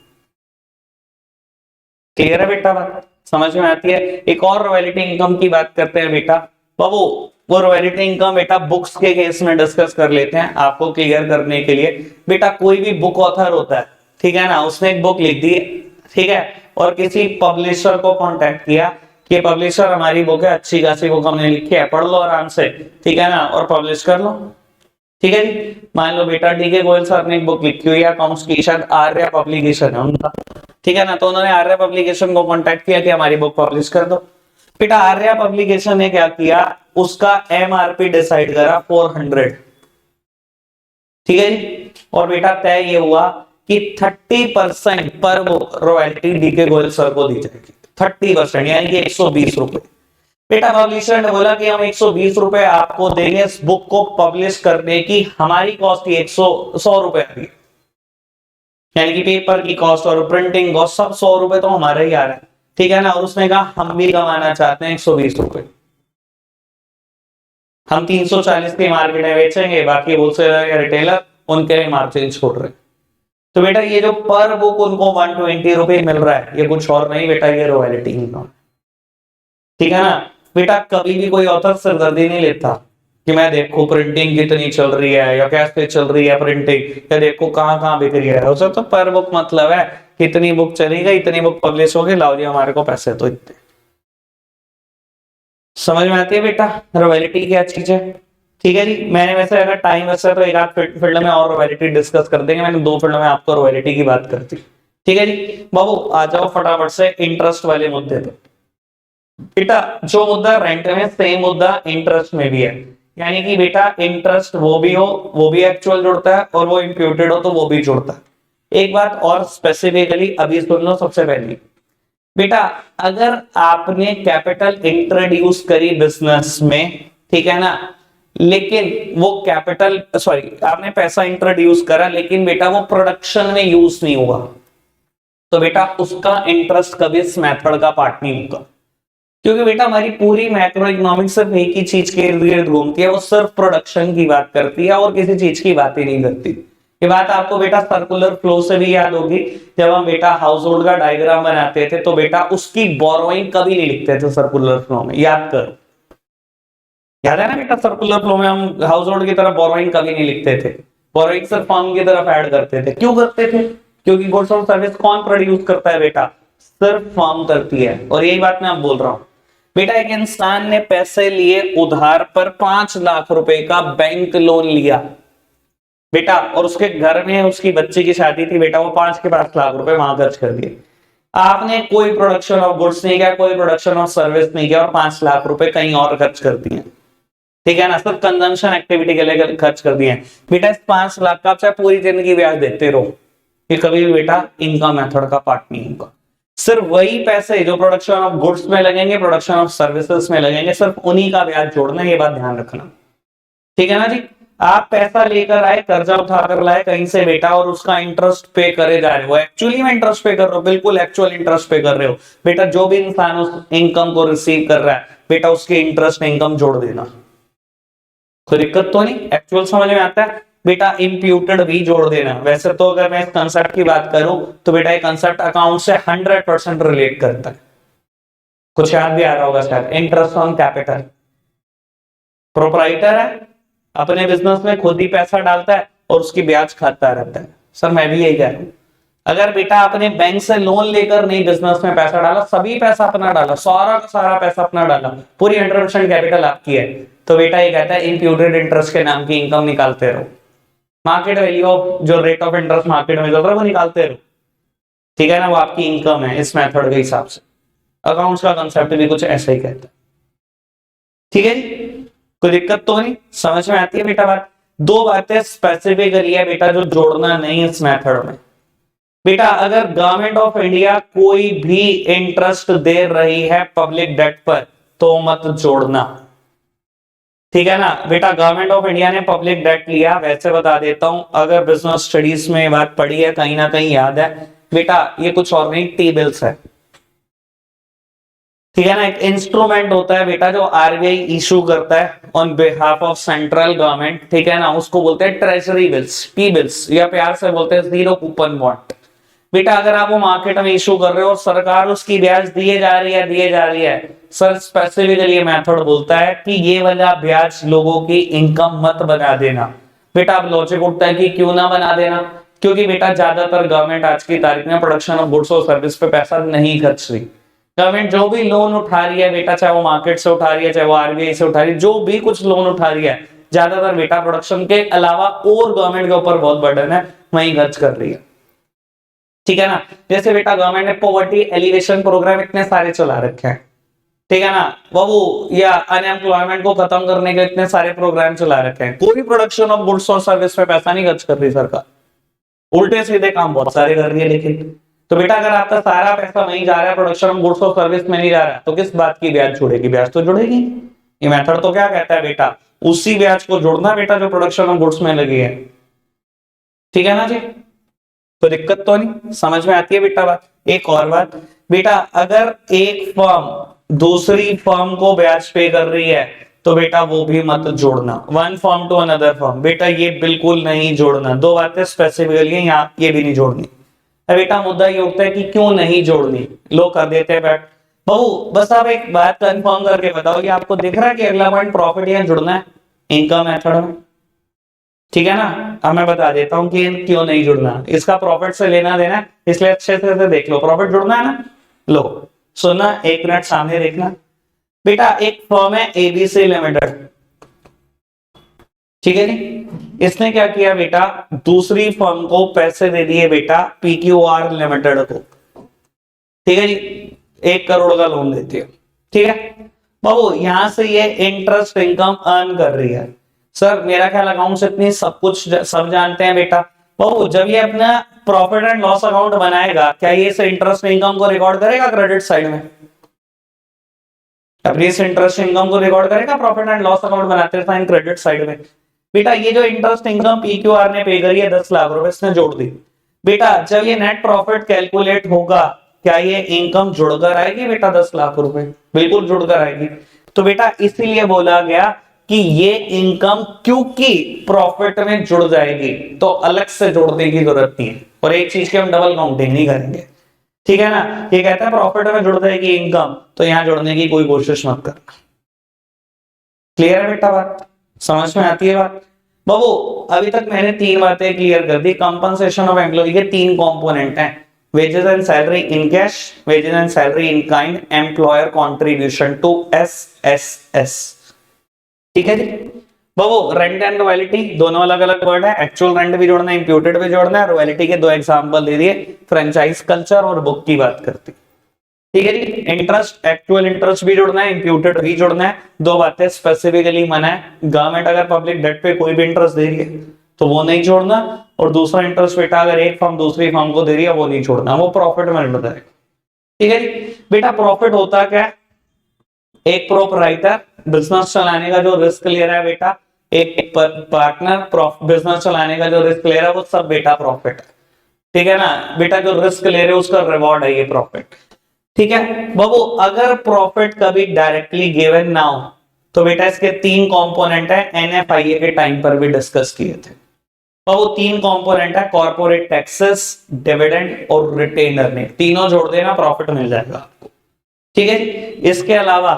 क्लियर है बेटा, बात समझ में आती है। एक और रॉयल्टी इनकम की बात करते हैं बेटा बाबू, वो रॉयल्टी इनकम बेटा बुक्स के केस में डिस्कस कर लेते हैं आपको क्लियर करने के लिए। बेटा कोई भी बुक ऑथर होता है, ठीक है ना, उसने एक बुक लिख दी, ठीक है, और किसी पब्लिशर को कांटेक्ट किया कि पब्लिशर हमारी बुक है, अच्छी खासी बुक हमने लिखी है, पढ़ लो आराम से, ठीक है ना, और पब्लिश कर लो। ठीक है जी, मान लो बेटा डीके गोयल सर ने एक बुक लिखी हुई है अकाउंट्स की, शायद आर्या पब्लिकेशन है उनका, ठीक है ना, तो उन्होंने आर्या पब्लिकेशन को कांटेक्ट किया कि हमारी बुक पब्लिश कर दो। बेटा आर्या पब्लिकेशन ने क्या किया, उसका एमआरपी डिसाइड करा 400, ठीक है जी, और बेटा तय ये हुआ कि 30% पर वो रॉयल्टी डीके गोयल सर को दी जाएगी, 30%, यानी कि 120 रुपए। बेटा पब्लिशर ने बोला कि हम 120 रुपए आपको देंगे इस बुक को पब्लिश करने की, हमारी कॉस्ट 100 रुपए आ रही है, यानी कि पेपर की कॉस्ट और प्रिंटिंग कॉस्ट सब 100 रुपए तो हमारा ही आ रहा है, ठीक है ना। और उसने कहा हम भी कमाना चाहते हैं 120 रुपए, हम 340 की मार्केट में बेचेंगे, बाकी होलसेलर या रिटेलर उनके लिए मार्जिन छोड़ रहे हैं। तो बेटा ये जो पर बुक उनको 120 रुपए मिल रहा है, ये कुछ और नहीं बेटा, ये रॉयल्टी इनकम, ठीक है ना। बेटा कभी भी कोई ऑथर सिरदर्दी नहीं लेता कि मैं देखो प्रिंटिंग कितनी चल रही है या कैसे चल रही है प्रिंटिंग, या देखो कहां बिक रही है, उसे तो पर बुक मतलब है कितनी बुक चलेगी, इतनी बुक पब्लिश होगी, लाओ जी हमारे को पैसे तो इतने। समझ में आती है बेटा रॉयल्टी क्या चीज है, ठीक है जी। मैंने वैसे अगर टाइम वैसे तो एक आध फील्ड में और रॉयल्टी डिस्कस कर देंगे, मैंने 2 फील्ड में आपको रॉयल्टी की बात करती, ठीक है जी। बाबू आ जाओ फटाफट से इंटरेस्ट वाले मुद्दे पे। बेटा जो मुद्दा रेंट में, सेम मुद्दा इंटरेस्ट में भी है, यानी कि बेटा इंटरेस्ट वो भी हो, वो भी एक्चुअल जुड़ता है, और वो इंप्यूटेड हो तो वो भी जुड़ता है। एक बात और स्पेसिफिकली अभी सुन लो सबसे पहले बेटा, अगर आपने कैपिटल इंट्रोड्यूस करी बिजनेस में, ठीक है ना, लेकिन वो कैपिटल आपने पैसा इंट्रोड्यूस करा लेकिन बेटा वो प्रोडक्शन में यूज नहीं हुआ, तो बेटा उसका इंटरेस्ट कभी इस मेथड का पार्ट नहीं होगा, क्योंकि बेटा हमारी पूरी मैक्रो इकोनॉमिक्स सिर्फ एक ही चीज के इर्द गिर्द घूमती है, वो सिर्फ प्रोडक्शन की बात करती है और किसी चीज की बात ही नहीं करती। ये बात आपको बेटा सर्कुलर फ्लो से भी याद होगी, जब हम बेटा हाउस होल्ड का डायग्राम बनाते थे तो बेटा उसकी बोरोइंग कभी नहीं लिखते थे सर्कुलर फ्लो में, याद करो, याद है ना बेटा, सर्कुलर फ्लो में हम हाउस होल्ड की तरफ बोरोइंग कभी नहीं लिखते थे, बोरोइंग सिर्फ फर्म की तरफ ऐड करते थे। क्यों करते थे, क्योंकि गुड्स और सर्विस कौन प्रोड्यूस करता है बेटा, सिर्फ फर्म करती है। और यही बात मैं अब बोल रहा हूं बेटा, एक इंसान ने पैसे लिए उधार पर 5 लाख रुपए का बैंक लोन लिया बेटा, और उसके घर में उसकी बच्ची की शादी थी बेटा, वो 5 रुपए वहां खर्च कर दिए। आपने कोई प्रोडक्शन ऑफ गुड्स नहीं किया, कोई प्रोडक्शन ऑफ सर्विस नहीं किया, और 5 लाख रुपए कहीं और खर्च कर दिए, ठीक है ना, सिर्फ कंजम्पशन एक्टिविटी के लिए खर्च कर दिए बेटा। इस 5 लाख का आप चाहे पूरी जिंदगी ब्याज देते रहो, ये कभी भी बेटा इनकम मेथड का पार्ट नहीं होगा। सिर्फ वही पैसे जो प्रोडक्शन ऑफ गुड्स में लगेंगे, प्रोडक्शन ऑफ सर्विसेज में लगेंगे, सिर्फ उन्हीं का ब्याज जोड़ना है, ये बात ध्यान रखना, ठीक है ना जी। आप पैसा लेकर आए, कर्जा उठाकर लाए कहीं से बेटा, और उसका इंटरेस्ट पे करे जा रहे हो, एक्चुअली में इंटरेस्ट पे कर रहे हो, बिल्कुल एक्चुअल इंटरेस्ट पे कर रहे हो बेटा। जो भी इंसान उस इनकम को रिसीव कर रहा है बेटा, उसके इंटरेस्ट इनकम जोड़ देना, कोई दिक्कत तो नहीं, एक्चुअल समझ में आता है बेटा। इंप्यूटेड भी जोड़ देना। वैसे तो अगर मैं इस कंसेप्ट की बात करूं तो बेटा ये कंसेप्ट अकाउंट से 100% रिलेट करता है, कुछ याद भी आ रहा होगा शायद। इंटरेस्ट ऑन कैपिटल, प्रोप्राइटर है, अपने बिजनेस में खुद ही पैसा डालता है और उसकी ब्याज खाता रहता है। सर मैं भी यही कह रहा हूं, अगर बेटा आपने बैंक से लोन लेकर नहीं बिजनेस में पैसा डाला, सभी पैसा अपना डाला, सारा का सारा पैसा अपना डाला, पूरी 100% कैपिटल आपकी है, तो बेटा ये कहता है इंप्यूटेड इंटरेस्ट के नाम की इनकम निकालते रहो, मार्केट वैल्यू ऑफ जो रेट ऑफ इंटरेस्ट मार्केट में चल रहा है वो निकालते रहो, ठीक है ना, वो आपकी इनकम है इस मेथड के हिसाब से। अकाउंट्स का कंसेप्ट भी कुछ ऐसा ही कहता है, ठीक है जी, कोई दिक्कत तो नहीं, समझ में आती है बेटा बात। दो बातें स्पेसिफिकली है बेटा जो जोड़ना नहीं इस मेथड में बेटा। अगर गवर्नमेंट ऑफ इंडिया कोई भी इंटरेस्ट दे रही है पब्लिक डेट पर तो मत जोड़ना, ठीक है ना बेटा। गवर्नमेंट ऑफ इंडिया ने पब्लिक डेट लिया, वैसे बता देता हूं, अगर बिजनेस स्टडीज में बात पढ़ी है कहीं ना कहीं याद है बेटा, ये कुछ और नहीं, टी बिल्स है, ठीक है ना। एक इंस्ट्रूमेंट होता है बेटा जो आरबीआई इशू करता है on behalf of central government, ठीक है ना, उसको बोलते हैं ट्रेजरी बिल्स, टी बिल्स, या प्यार से बोलते हैं जीरो कूपन बॉन्ड बेटा। अगर आप वो मार्केट में इशू कर रहे हो और सरकार उसकी ब्याज दिए जा रही है, सर स्पेसिफिकली ये मेथड बोलता है कि ये वाला ब्याज लोगों की इनकम मत बना देना बेटा। अब लॉजिक उठता है कि क्यों ना बना देना, क्योंकि बेटा ज्यादातर गवर्नमेंट आज की तारीख में प्रोडक्शन ऑफ गुड्स और सर्विस पे पैसा नहीं खर्च रही। गवर्नमेंट जो भी लोन उठा रही है बेटा, चाहे वो मार्केट से उठा रही है, चाहे वो आरबीआई से उठा रही है, जो भी कुछ लोन उठा रही है, ज्यादातर बेटा प्रोडक्शन के अलावा और गवर्नमेंट के ऊपर बहुत बर्डन है, वहीं खर्च कर रही है, ठीक है ना। जैसे बेटा गवर्नमेंट ने पॉवर्टी एलिवेशन प्रोग्राम इतने सारे चला रखे हैं, ठीक है ना, वो या अनएम्प्लॉयमेंट को खत्म करने के इतने सारे प्रोग्राम चला रखे हैं, कोई प्रोडक्शन ऑफ गुड्स और सर्विस पे पैसा नहीं खर्च कर रही सरकार, उल्टे सीधे काम बहुत सारे कर रही है। लेकिन तो बेटा अगर आपका सारा पैसा वहीं जा रहा है, प्रोडक्शन ऑफ गुड्स और सर्विस में नहीं जा रहा है, तो किस बात की ब्याज जुड़ेगी? ब्याज तो जुड़ेगी। ये मेथड तो क्या कहता है बेटा, उसी ब्याज को जोड़ना बेटा जो प्रोडक्शन ऑफ गुड्स में लगी है, ठीक है ना जी, तो दिक्कत तो नहीं, समझ में आती है बेटा बात। एक और बात बेटा, अगर एक फर्म दूसरी फर्म को ब्याज पे कर रही है तो बेटा वो भी मत जोड़ना, one firm to another firm, बेटा ये बिल्कुल नहीं जोड़ना। दो बातें स्पेसिफिकली है यहाँ, ये भी नहीं जोड़नी। बेटा मुद्दा ये उठता है कि क्यों नहीं जोड़नी, लोग कर देते हैं बैठ बहू, बस आप एक बात कंफर्म करके बताओ कि आपको दिख रहा है कि अगला पॉइंट प्रॉफिट यहाँ जुड़ना है इनकम मेथड में, ठीक है ना। अब मैं बता देता हूं कि क्यों नहीं जुड़ना, इसका प्रॉफिट से लेना देना है, इसलिए अच्छे से देख लो। प्रॉफिट जुड़ना है ना, लो सुनना, एक मिनट सामने देखना बेटा। एक फर्म है एबीसी लिमिटेड, ठीक है जी, इसने क्या किया बेटा, दूसरी फर्म को पैसे दे दिए बेटा पीक्यूआर लिमिटेड को, ठीक है जी, 1 करोड़ का लोन देती है, ठीक है बाबू। यहां से ये इंटरेस्ट इनकम अर्न कर रही है। सर मेरा ख्याल अकाउंट्स इतनी सब कुछ सब जानते हैं बेटा। बाबू जब ये अपना प्रॉफिट एंड लॉस अकाउंट बनाएगा, क्या ये इस इंटरेस्ट इनकम को रिकॉर्ड करेगा क्रेडिट साइड में? अपनी इस इंटरेस्ट इनकम को रिकॉर्ड करेगा प्रॉफिट एंड लॉस अकाउंट बनाते टाइम क्रेडिट साइड में? बेटा ये जो इंटरेस्ट इनकम पीक्यूआर ने पे करी है 10 लाख रुपए, इसने जोड़ दी बेटा। जब ये नेट प्रॉफिट कैलकुलेट होगा, क्या ये इनकम जुड़कर आएगी बेटा 10 लाख रुपए? बिल्कुल जुड़कर आएगी। तो बेटा इसीलिए बोला गया कि ये इनकम क्योंकि प्रॉफिट में जुड़ जाएगी तो अलग से जोड़ने की जरूरत नहीं है, और एक चीज की हम डबल काउंटिंग नहीं करेंगे, ठीक है ना। ये कहता है प्रॉफिट में जुड़ जाएगी इनकम, तो यहां जोड़ने की कोई कोशिश मत कर। क्लियर है बेटा बात, समझ में आती है बात बाबू? अभी तक मैंने 3 बातें क्लियर कर दी। कंपनसेशन ऑफ एम्प्लॉय के 3 कंपोनेंट हैं, wages and salary in cash, wages and salary in kind, employer contribution to SSS. ठीक है जी। बाबू रेंट एंड रॉयल्टी दोनों अलग अलग वर्ड है, एक्चुअल रेंट भी जोड़ना है, इंप्यूटेड भी जोड़ना है। रॉयल्टी के दो एग्जांपल दे दिए, फ्रेंचाइज कल्चर और बुक की बात करती। ठीक है जी। इंटरेस्ट, एक्चुअल इंटरेस्ट भी जोड़ना है, इंप्यूटेड भी जोड़ना है। दो बातें स्पेसिफिकली मना है, गवर्नमेंट अगर पब्लिक डेट पे कोई भी इंटरेस्ट दे रही है तो वो नहीं छोड़ना, और दूसरा इंटरेस्ट बेटा अगर एक फर्म दूसरी फर्म को दे रही है वो नहीं छोड़ना, वो प्रॉफिट में होता है। ठीक है जी। बेटा प्रॉफिट होता क्या है? एक प्रोपराइटर बिजनेस चलाने का जो रिस्क ले रहा है बेटा, एक पार्टनर बिजनेस चलाने का जो रिस्क ले रहा है, वो सब बेटा प्रॉफिट है। ठीक है ना बेटा, जो रिस्क ले रहे हो उसका रिवॉर्ड है ये प्रॉफिट। ठीक है बाबू, अगर प्रॉफिट कभी डायरेक्टली गिवन ना हो तो बेटा इसके तीन कंपोनेंट है, एनएफआईए के टाइम पर भी डिस्कस किए थे। बाबू तीन कंपोनेंट है, कॉर्पोरेट टैक्सेस, डिविडेंड और रिटेन अर्निंग, तीनों जोड़ देना प्रॉफिट मिल जाएगा आपको। ठीक है जी। इसके अलावा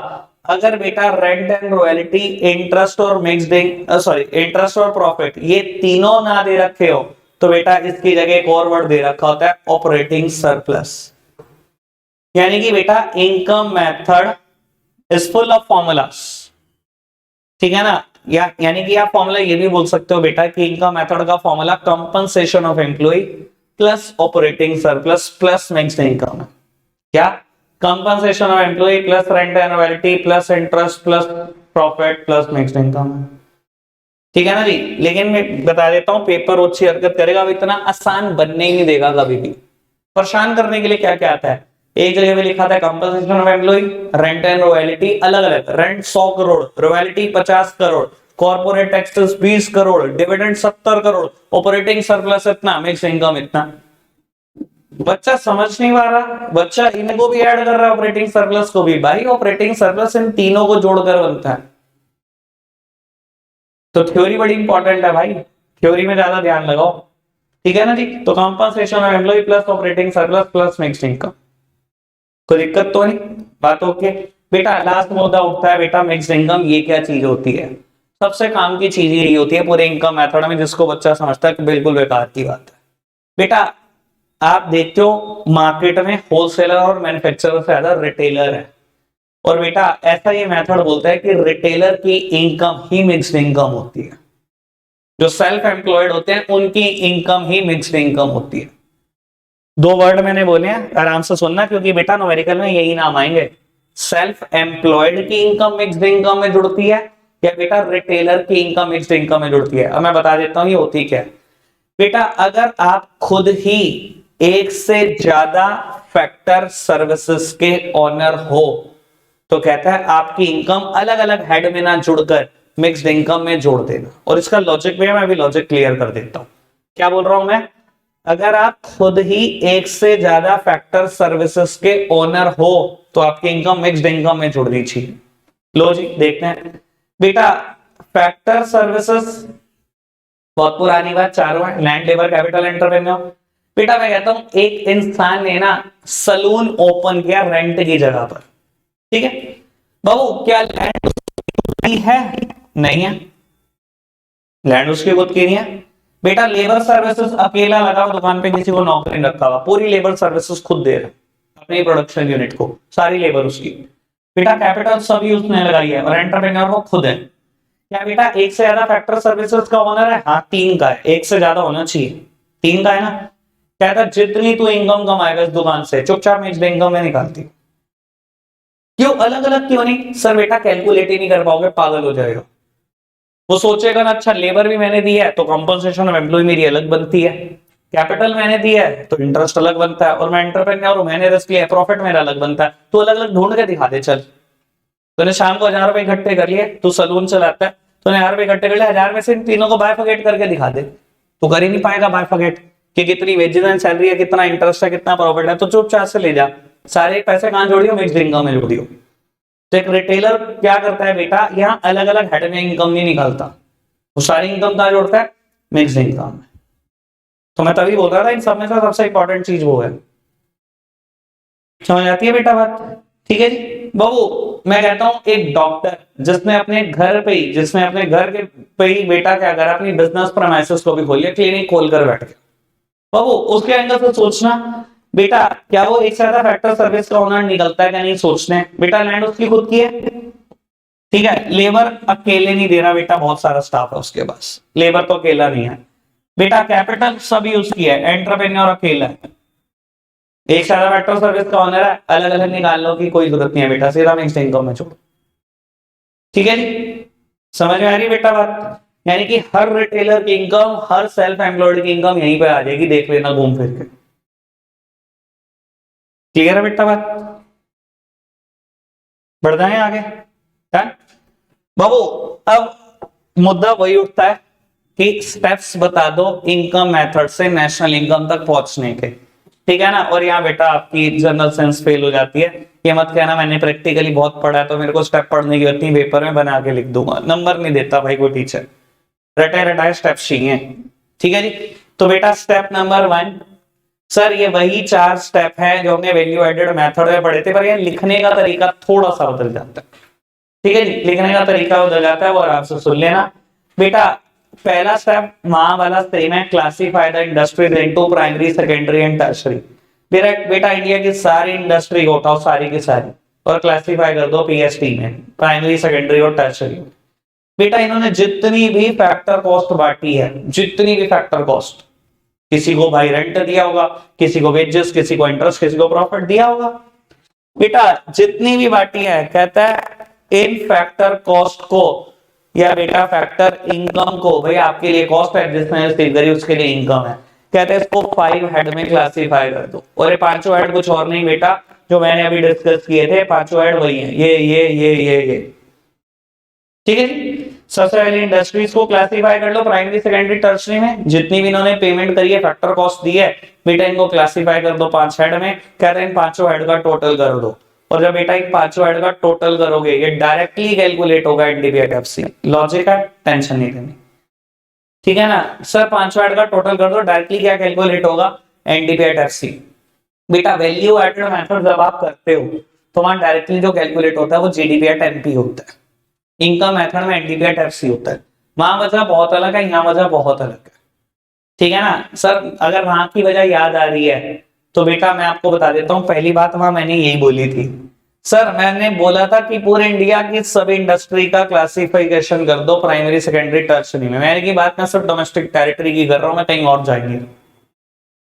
अगर बेटा रेंट एंड रॉयल्टी, इंटरेस्ट और इंटरेस्ट और प्रॉफिट ये तीनों ना दे रखे हो तो बेटा इसकी जगह एक और वर्ड दे रखा होता है, ऑपरेटिंग सरप्लस। यानी कि बेटा income method is full of formulas. ठीक है ना, यानी कि आप फॉर्मूला ये भी बोल सकते हो बेटा कि इनकम मेथड का formula compensation of employ plus operating surplus plus mixed income. क्या? Compensation of employ plus rent and royalty plus interest plus profit plus mixed income. ठीक है ना जी। लेकिन मैं बता देता हूं, पेपर अच्छी हरकत करेगा, अब इतना आसान बनने ही नहीं देगा कभी भी। परेशान करने के लिए क्या क्या आता है, एक जगह पे लिखा था compensation of employ, rent and royalty अलग अलग, rent 100 crore, royalty 50 crore, corporate taxes 20 crore, dividend 70 crore, operating surplus इतना, मिक्स इनकम इतना। बच्चा समझ नहीं पा रहा, बच्चा इनको भी ऐड कर रहा है ऑपरेटिंग सरप्लस को भी। भाई ऑपरेटिंग सरप्लस इन तीनों को जोड़कर बनता है। तो थ्योरी बड़ी इंपॉर्टेंट है भाई, थ्योरी में ज्यादा ध्यान लगाओ। ठीक है ना जी। तो compensation of employ plus operating surplus plus mixed income, कोई दिक्कत तो नहीं, बात ओके। बेटा लास्ट मुद्दा उठता है बेटा, मिक्स्ड इनकम ये क्या चीज होती है? सबसे काम की चीज यही होती है पूरे इनकम मेथड में, जिसको बच्चा समझता है कि बिल्कुल बेकार की बात है। बेटा आप देखते हो मार्केट में होलसेलर और मैन्युफैक्चरर से ज्यादा रिटेलर है, और बेटा ऐसा ये मेथड बोलता है कि रिटेलर की इनकम ही मिक्स्ड इनकम होती है, जो सेल्फ एम्प्लॉयड होते हैं उनकी इनकम ही मिक्स्ड इनकम होती है। दो वर्ड मैंने बोले हैं, आराम से सुनना, क्योंकि बेटा न्यूमेरिकल में यही नाम आएंगे। सेल्फ एम्प्लॉयड की इनकम मिक्स्ड इनकम में जुड़ती है, या बेटा रिटेलर की इनकम मिक्स्ड इनकम में जुड़ती है। अब मैं बता देता हूं ये होती क्या है। बेटा अगर आप खुद ही एक से ज्यादा फैक्टर सर्विसेज के ओनर हो तो कहता है आपकी इनकम अलग अलग हेड में ना जुड़कर मिक्स्ड इनकम में जोड़ देना। और इसका लॉजिक भी है, मैं अभी लॉजिक क्लियर कर देता हूं। क्या बोल रहा हूं मैं? अगर आप खुद ही एक से ज्यादा फैक्टर सर्विसेज के ओनर हो तो आपकी इनकम मिक्स्ड इनकम में जुड़ दीजिए। लो जी देखते हैं बेटा, फैक्टर सर्विसेज बहुत पुरानी बात, चारों है, लैंड, लेबर, कैपिटल, एंटरप्रेन्योर। बेटा मैं कहता हूं एक इंसान ने ना सलून ओपन किया रेंट की जगह पर, ठीक है बाबू, क्या लैंड उसकी है? नहीं है, लैंड उसकी खुद की नहीं है। बेटा लेबर सर्विसेज अकेला लगा हुआ दुकान पे, किसी को नौकरी रखा हुआ, पूरी लेबर सर्विसेज खुद दे रहा है अपनी प्रोडक्शन यूनिट को, सारी लेबर उसकी। बेटा कैपिटल सभी उसने लगाई है और एंटरप्रेन्योर वो खुद है। क्या बेटा एक से ज्यादा फैक्टर सर्विसेज का ओनर है? हाँ तीन का है, एक से ज्यादा होना चाहिए, तीन का है ना। कहता जितनी तू इनकम कमाएगा इस दुकान से चुपचाप मिक्स्ड इनकम में निकालती। क्यों अलग अलग क्यों नहीं? सर बेटा कैलकुलेट ही नहीं कर पाओगे, पागल हो जाएगा। वो सोचेगा ना अच्छा लेबर भी मैंने दी है तो कंपनसेशन ऑफ एम्प्लॉय मेरी अलग बनती है, कैपिटल मैंने दिया है तो इंटरेस्ट अलग बनता है, और मैं एंटरप्रेन्योर हूं, मैंने रिस्क लिया, प्रॉफिट मेरा अलग बनता है। तो अलग अलग ढूंढ के दिखा दे। चल तूने शाम को 1000 रुपए इकट्ठे कर लिए, तू सलून चलाता है, तूने 1000 रुपए इकट्ठे कर लिए, 1000 में से इन तीनों को बायफर्केट करके दिखा दे। तो कर ही नहीं पाएगा बायफर्केट कि कितनी वेजेस एंड सैलरी है, कितना इंटरेस्ट है, कितना प्रॉफिट है। तो चुपचाप से ले जा, सारे पैसे कहां जोड़ियो? मिक्स्ड इनकम में जोड़ियो। तो एक रिटेलर क्या करता है बेटा, यहाँ अलग अलग हेड में इनकम नहीं निकालता, वो सारी इनकम कहां जोड़ता है? मिक्स्ड इनकम में। तो मैं तभी बोल रहा था इन सब में से सबसे इंपॉर्टेंट चीज वो है। समझ आती है बेटा बात? ठीक है जी बाबू, मैं कहता हूं एक डॉक्टर जिसने अपने घर पे ही, जिसने अपने घर के पे ही बेटा क्या करा, अपनी बिजनेस प्रेमाइसेस को भी खोल लिया, क्लिनिक खोलकर बैठ गया। बाबू उसके एंगल से सोचना बेटा क्या वो एक ज्यादा फैक्टर सर्विस का ओनर निकलता है क्या नहीं सोचते हैं। बेटा लैंड उसकी खुद की है, ठीक है। लेबर अकेले नहीं दे रहा बेटा, बहुत सारा स्टाफ है उसके पास, लेबर तो अकेला नहीं है। बेटा कैपिटल सब यूज किया है, एंटरप्रेन्योर अकेला है। एक सारा फैक्टर सर्विस का ओनर है, अलग अलग निकाल लो की कोई जरूरत नहीं है बेटा, सीधा मिक्स्ड इनकम में छोड़ो। ठीक है जी, समझ में आ रही बेटा बात। यानी कि हर रिटेलर की इनकम, हर सेल्फ एम्प्लॉयड की इनकम यहीं पे आ जाएगी, देख लेना घूम फिर के। क्लियर है बेटा बात, बढ़ जाए आगे है बाबू। अब मुद्दा वही उठता है कि स्टेप्स बता दो इनकम मेथड से नेशनल इनकम तक पहुंचने के, ठीक है ना। और यहाँ बेटा आपकी जनरल सेंस फेल हो जाती है, ये मत कहना मैंने प्रैक्टिकली बहुत पढ़ा है तो मेरे को स्टेप पढ़ने की जरूरत नहीं, पेपर में बना के लिख दूंगा, नंबर नहीं देता भाई कोई टीचर, रटाए रटाए स्टेप चाहिए। ठीक है जी, तो बेटा स्टेप नंबर 1, सर ये वही 4 स्टेप है जो हमने वैल्यू एडेड मेथड में पढ़े थे, पर ये लिखने का तरीका थोड़ा सा बदल जाता है। ठीक है जी, लिखने का तरीका बदल जाता है, वो आराम से सुन लेना बेटा। पहला स्टेप वहां वाला सेम है, classify the industries into primary secondary and tertiary. बेटा इंडिया की सारी इंडस्ट्री को उठाओ, सारी की सारी, और क्लासिफाई कर दो पीएसटी में, प्राइमरी सेकेंडरी और टर्शरी में। बेटा इन्होंने जितनी भी फैक्टर कॉस्ट बांटी है, जितनी भी फैक्टर कॉस्ट, किसी को भाई रेंट दिया होगा, किसी को वेजेस, किसी को इंटरेस्ट, किसी को प्रॉफिट दिया होगा। बेटा जितनी भी बांटी है, कहता है इन फैक्टर कॉस्ट को या बेटा फैक्टर इनकम को, भाई आपके लिए कॉस्ट है जिसने रिसीव करी उसके लिए इनकम है, कहते हैं इसको 5 हेड में क्लासिफाई कर दो। और ये 5 हेड कुछ और नहीं बेटा, जो मैंने अभी डिस्कस किए थे 5 हेड वही है, ये। ठीक है जी, सबसे पहले इंडस्ट्रीज को क्लासिफाई कर लो प्राइमरी सेकेंडरी टर्शरी में, जितनी भी इन्होंने पेमेंट करी है, फैक्टर कॉस्ट दी है, बेटा इनको क्लासिफाई कर दो 5 हेड में। कह रहे हैं 5 हेड का टोटल कर दो, और जब बेटा इन 5 हेड का टोटल करोगे ये डायरेक्टली कैलकुलेट होगा एनडीपीएफसी। लॉजिक है, टेंशन नहीं लेनी, ठीक है ना। सर 5 हेड का टोटल कर दो, डायरेक्टली क्या कैलकुलेट होगा, एनडीपीएफसी। बेटा वैल्यू एडेड मेथड जब आप करते हो तो वहां डायरेक्टली जो कैलकुलेट होता है वो जीडीपी एट एनपी होता है, इनकम मेथड में एनडीपीएट एफसी होता है। वहां वजह बहुत अलग है, यहाँ वजह बहुत अलग है, ठीक है ना। सर अगर वहां की वजह याद आ रही है तो बेटा मैं आपको बता देता हूँ, पहली बात वहां मैंने यही बोली थी, सर मैंने बोला था कि पूरे इंडिया की सभी इंडस्ट्री का क्लासिफिकेशन कर दो प्राइमरी सेकेंडरी टर्शरी में। मैंने की बात मैं सिर्फ डोमेस्टिक टेरिटरी की कर रहा हूं, मैं कहीं और जाएंगे।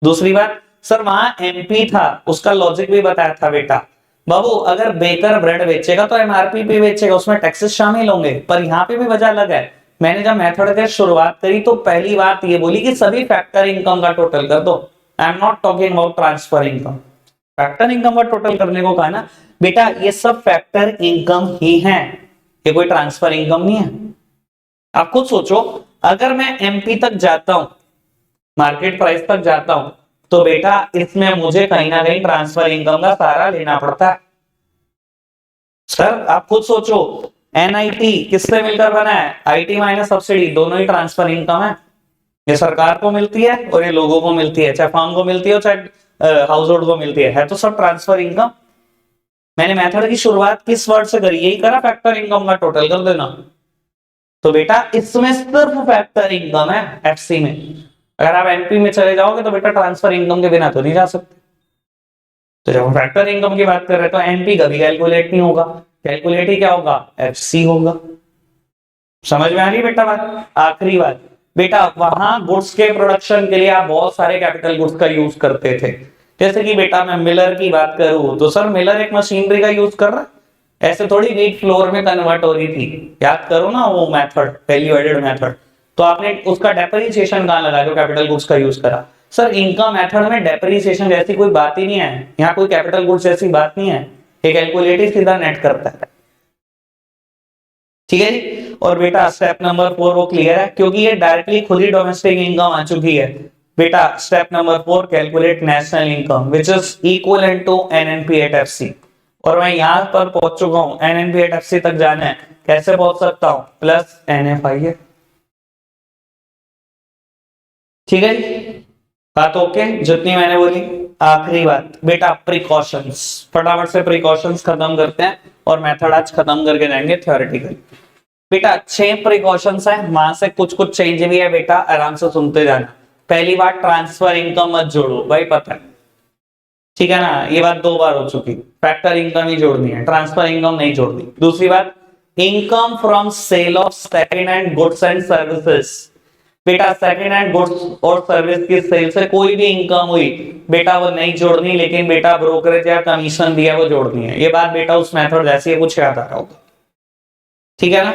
दूसरी बात, सर वहां एमपी था, उसका लॉजिक भी बताया था बेटा। बाबू अगर बेकर ब्रेड बेचेगा तो एमआरपी पे बेचेगा, उसमें टैक्सेस शामिल होंगे, पर यहाँ पे भी वजह अलग है। मैंने जब मेथड की शुरुआत करी तो पहली बात ये बोली कि सभी फैक्टर इनकम का टोटल कर दो। I am not talking about transfer income, factor income का टोटल करने को कहा ना बेटा, ये सब फैक्टर इनकम ही है, ये कोई ट्रांसफर इनकम नहीं है। आप खुद सोचो, अगर मैं एमपी तक जाता हूं, मार्केट प्राइस तक जाता हूं, तो बेटा इसमें मुझे कहीं ना कहीं ट्रांसफर इनकम का सहारा लेना पड़ता है। सर आप खुद सोचो, एनआईटी किससे मिलकर बना है, आईटी माइनस सब्सिडी, दोनों ही ट्रांसफर इनकम है। ये सरकार को मिलती है और ये लोगों को मिलती है, चाहे फर्म को मिलती है चाहे हाउस होल्ड को मिलती है तो सब ट्रांसफर इनकम। मैंने मेथड की शुरुआत किस वर्ड से करी, यही करा, फैक्टर इनकम का टोटल कर देना। तो बेटा इसमें सिर्फ फैक्टर इनकम है एफसी में। अगर आप एमपी में चले जाओगे तो बेटा ट्रांसफर इनकम के बिना तो नहीं जा सकते। तो जब हम फैक्टर इनकम की बात कर रहे हैं तो एमपी कभी कैलकुलेट नहीं होगा, कैलकुलेट ही क्या होगा, एफसी होगा। समझ में आ रही बेटा बात। आखिरी बात बेटा, वहां गुड्स के प्रोडक्शन के लिए आप बहुत सारे कैपिटल गुड्स का यूज करते थे। जैसे कि बेटा मैं मिलर की बात करूं तो सर मिलर एक मशीनरी का यूज कर रहा है, ऐसे थोड़ी व्हीट फ्लोर में कन्वर्ट हो रही थी। याद करो ना वो मेथड, वैल्यू एडेड मेथड, तो आपने उसका डेप्रिसिएशन कहां लगा जो कैपिटल गुड्स का यूज करा। सर इनकम मेथड में डेप्रिसिएशन जैसी कोई बात ही नहीं है, यहाँ कोई कैपिटल गुड्स जैसी बात नहीं है, ये कैलकुलेट ही सीधा नेट करता है। ठीक है जी, और बेटा स्टेप नंबर 4 वो क्लियर है, क्योंकि ये डायरेक्टली खुद ही डोमेस्टिक इनकम आ चुकी है। बेटा step number 4 calculate national income which is equal to NNP at FC. और मैं यहां पर पहुंच चुका हूं, एनएनपी@एफसी तक जाना है, कैसे पहुंच सकता हूं, प्लस एनएफआई है। ठीक है जी, बात ओके जितनी मैंने बोली। आखिरी बात बेटा प्रिकॉशंस, फटाफट से प्रिकॉशंस खत्म करते हैं और मेथड आज खत्म करके जाएंगे थ्योरेटिकल। बेटा 6 प्रिकॉशंस है, वहां से कुछ कुछ चेंज भी है बेटा, आराम से सुनते जाना। पहली बात, ट्रांसफर इनकम मत जोड़ो, भाई पता है ठीक है ना, ये बात 2 बार हो चुकी। फैक्टर इनकम ही जोड़नी है, ट्रांसफर इनकम नहीं जोड़नी। दूसरी बात, income from sale of second hand goods and services. बेटा सेकंड हैंड गुड्स और सर्विस की सेल से कोई भी इनकम हुई बेटा वो नहीं जोड़नी, लेकिन बेटा ब्रोकरेज या कमीशन दिया वो जोड़नी है। ये बात बेटा उस मेथड जैसी है, कुछ याद आ रहा होगा, ठीक है ना।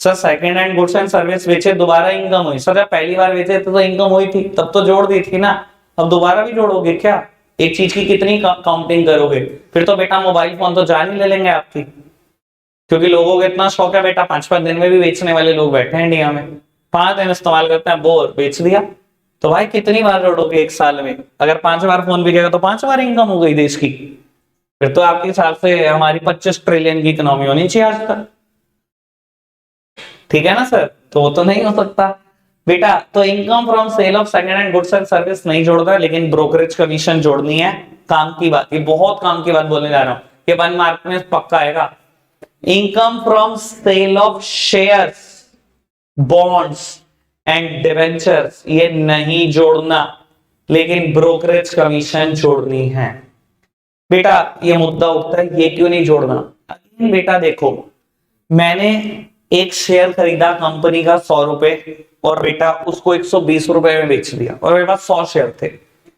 Sir second hand goods and service बेचे, दोबारा इनकम हुई। सर जब पहली बार बेचे तो इनकम हुई थी, तब तो जोड़ दी थी ना, अब दोबारा भी जोड़ोगे क्या? एक चीज की कितनी काउंटिंग करोगे? फिर तो बेटा मोबाइल फोन तो जान ही ले लेंगे आपकी, क्योंकि लोगों को इतना शौक है बेटा, 5-5 दिन में भी बेचने वाले लोग बैठे हैं इंडिया में। 5 दिन इस्तेमाल करते हैं, बोर बेच दिया। तो भाई कितनी बार जोड़ोगे एक साल में? अगर 5 बार फोन बिकेगा तो 5 बार इनकम हो गई देश की। फिर तो आपके हिसाब से हमारी 25 ट्रिलियन की इकोनॉमी होनी चाहिए आज तक, ठीक है ना सर। तो वो तो नहीं हो सकता बेटा। तो income from sale of second hand goods and service नहीं जोड़ता, लेकिन ब्रोकरेज कमीशन जोड़नी है। काम की बात, ये बहुत काम की बात बोलने जा रहा हूं, ये 1 मार्क में पक्का आएगा। Income from sale of shares, bonds and debentures, ये नहीं जोड़ना, लेकिन ब्रोकरेज कमीशन जोड़नी है। बेटा ये मुद्दा उठता है, ये क्यों नहीं जोड़ना? बेटा देखो, मैंने एक शेयर खरीदा कंपनी का 100 रुपए, और बेटा उसको 120 रुपए में बेच दिया, और मेरे पास 100 शेयर थे,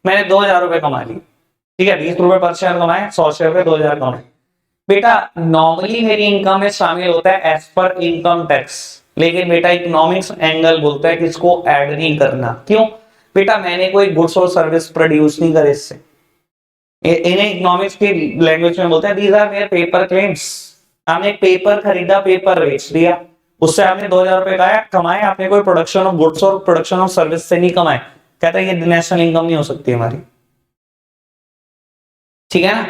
मैंने 2000 रुपए कमा लिए। ठीक है, 20 रुपए पर शेयर कमाए, 100 शेयर पे 2000 कमाए। बेटा नॉर्मली मेरी इनकम में शामिल होता है एज पर इनकम टैक्स, लेकिन बेटा इकोनॉमिक्स एंगल बोलता है कि इसको ऐड नहीं करना। क्यों? बेटा मैंने कोई गुड्स और सर्विस प्रोड्यूस नहीं करे इससे। इन्हें इकोनॉमिक्स की लैंग्वेज में बोलते हैं these are mere paper claims. आपने एक पेपर खरीदा, पेपर बेच दिया, उससे आपने 2000 रुपए कमाए, आपने कोई प्रोडक्शन ऑफ गुड्स और प्रोडक्शन ऑफ सर्विस से नहीं कमाए। कहता है ये नेशनल इनकम नहीं हो सकती हमारी, ठीक है ना।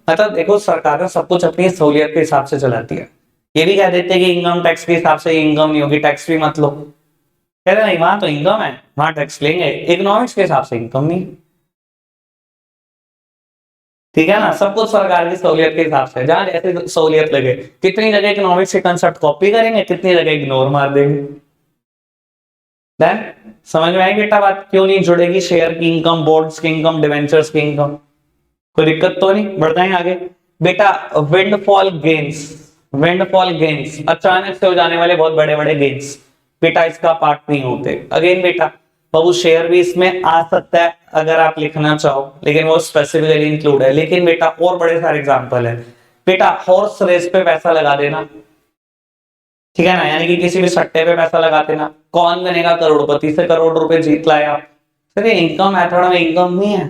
मतलब देखो सरकार सब कुछ अपनी सहूलियत के हिसाब से चलाती है। ये भी कह देते हैं कि इनकम टैक्स के हिसाब से इनकम नहीं होगी, टैक्स भी मत लो। कहते नहीं वहां तो इनकम है, वहां टैक्स लेंगे, इकोनॉमिक्स के हिसाब से इनकम नहीं, ठीक है ना। सब कुछ सरकार की सहूलियत के हिसाब से, जहां जैसे सहूलियत लगे। कितनी जगह इकोनॉमिक्स के कंसेप्ट कॉपी करेंगे, कितनी जगह इग्नोर मार देंगे। देन समझ में आई बेटा बात, क्यों नहीं जुड़ेगी शेयर की इनकम, बोर्ड्स की इनकम, डिवेंचर्स की इनकम? कोई दिक्कत तो नहीं? बढ़ जाएंगे आगे। बेटा विंडफॉल गेन्स, विंडफॉल गेन्स अचानक से हो जाने वाले बहुत बड़े बड़े गेन्स, बेटा इसका पार्ट नहीं होते। अगेन बेटा बाबू शेयर भी इसमें आ सकता है अगर आप लिखना चाहो, लेकिन वो स्पेसिफिकली इंक्लूड है। लेकिन बेटा और बड़े सारे एग्जांपल है। बेटा हॉर्स रेस पे पैसा लगा देना, ठीक है ना, यानी कि किसी भी सट्टे पे पैसा लगा देना। कौन बनेगा करोड़पति? से करोड़ रुपए जीत लाया आप। सर ये इनकम मेथड में इनकम नहीं है,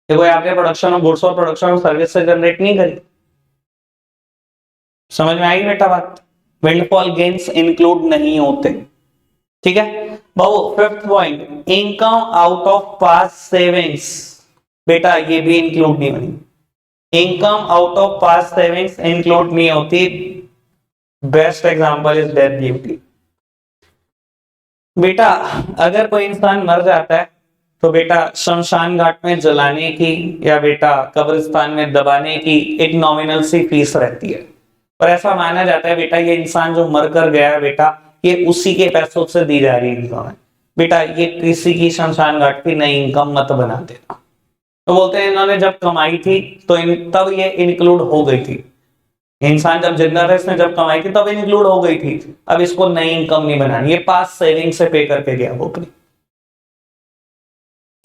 देखो आपने प्रोडक्शन ऑफ गुड्स और प्रोडक्शन ऑफ सर्विस से जनरेट नहीं करी। समझ में आई बेटा बात? विंडफॉल गेन्स इंक्लूड नहीं होते, ठीक है। बाबू 5th point, income out of past savings, बेटा ये भी इंक्लूड नहीं होनी। Income out of past savings include नहीं होती। Best example is death duty. बेटा अगर कोई इंसान मर जाता है तो बेटा शमशान घाट में जलाने की या बेटा कब्रिस्तान में दबाने की एक नॉमिनल सी फीस रहती है, पर ऐसा माना जाता है बेटा ये इंसान जो मर कर गया है बेटा ये उसी के पैसों से दी जा रही इनकम है। बेटा ये किसी की शमशान घाट की नई इनकम मत बना देना। तो बोलते हैं इन्होंने जब कमाई थी तो तब ये इंक्लूड हो गई थी। इंसान जब जिंदा था इसने जब कमाई थी तब इंक्लूड हो गई थी, अब इसको नई इनकम नहीं बनानी, ये पास सेविंग से पे करके गया वो अपनी,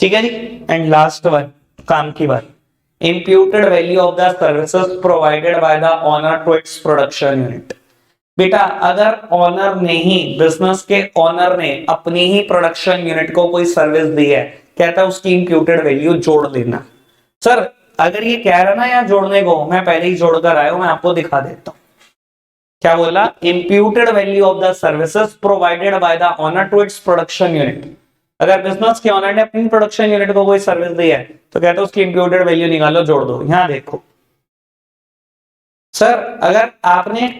ठीक है जी। एंड लास्ट वन, काम की बात, imputed value of the services provided by the owner to its production unit। बेटा अगर ऑनर ने ही, बिजनेस के ऑनर ने अपनी ही प्रोडक्शन यूनिट को कोई सर्विस दी है, कहता है उसकी इंप्यूटेड वैल्यू जोड़ देना। सर अगर ये कह रहा ना यार जोड़ने को, मैं पहले ही जोड़कर आया हूं, मैं आपको दिखा देता हूं। क्या बोला? Imputed value of the services provided by the owner to its production unit. अगर बिजनेस के ऑनर ने अपनी प्रोडक्शन यूनिट को कोई सर्विस दी है तो कहते हैं उसकी इंप्यूटेड वैल्यू निकालो, जोड़ दो। यहां देखो सर, अगर आपने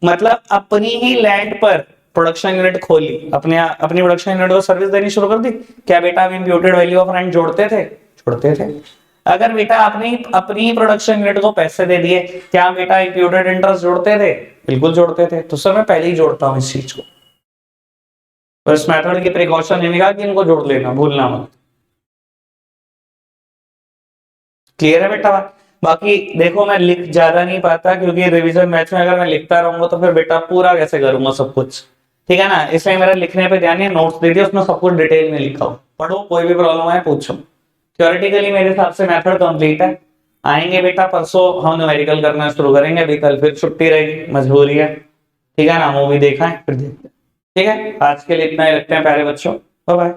मतलब अपनी ही लैंड पर प्रोडक्शन यूनिट खोली, अपनी प्रोडक्शन यूनिट को सर्विस देनी शुरू कर दी, क्या बेटा आप इंप्यूटेड वैल्यू ऑफ रेंट जोड़ते थे? जोड़ते थे। अगर बेटा आपने अपनी प्रोडक्शन यूनिट को पैसे दे दिए, क्या बेटा इंप्यूटेड इंटरेस्ट जोड़ते थे? बिल्कुल जोड़ते थे। तो सर मैं पहले ही जोड़ता हूं इस चीज को, तो इस मेथड की प्रिकॉशन ये कहा कि इनको जोड़ लेना, भूलना मत। क्लियर है बेटा? बाकी देखो मैं लिख ज्यादा नहीं पाता क्योंकि रिवीजन मैच में अगर मैं लिखता रहूंगा तो फिर बेटा पूरा कैसे करूंगा सब कुछ, ठीक है ना? इसलिए मेरा लिखने पे ध्यान है, नोट्स दे दिए उसमें सब कुछ डिटेल में लिखा हो, पढ़ो, कोई भी प्रॉब्लम आए पूछो। थ्योरेटिकली मेरे हिसाब से मेथड कंप्लीट है। आएंगे बेटा परसों हम न्यूमेरिकल करना शुरू करेंगे, अभी कल फिर छुट्टी रहेगी, मजबूरी है, ठीक है ना? मूवी देखा है फिर देखते हैं, ठीक है? आज के लिए इतना ही रखते हैं प्यारे बच्चों, बाय बाय।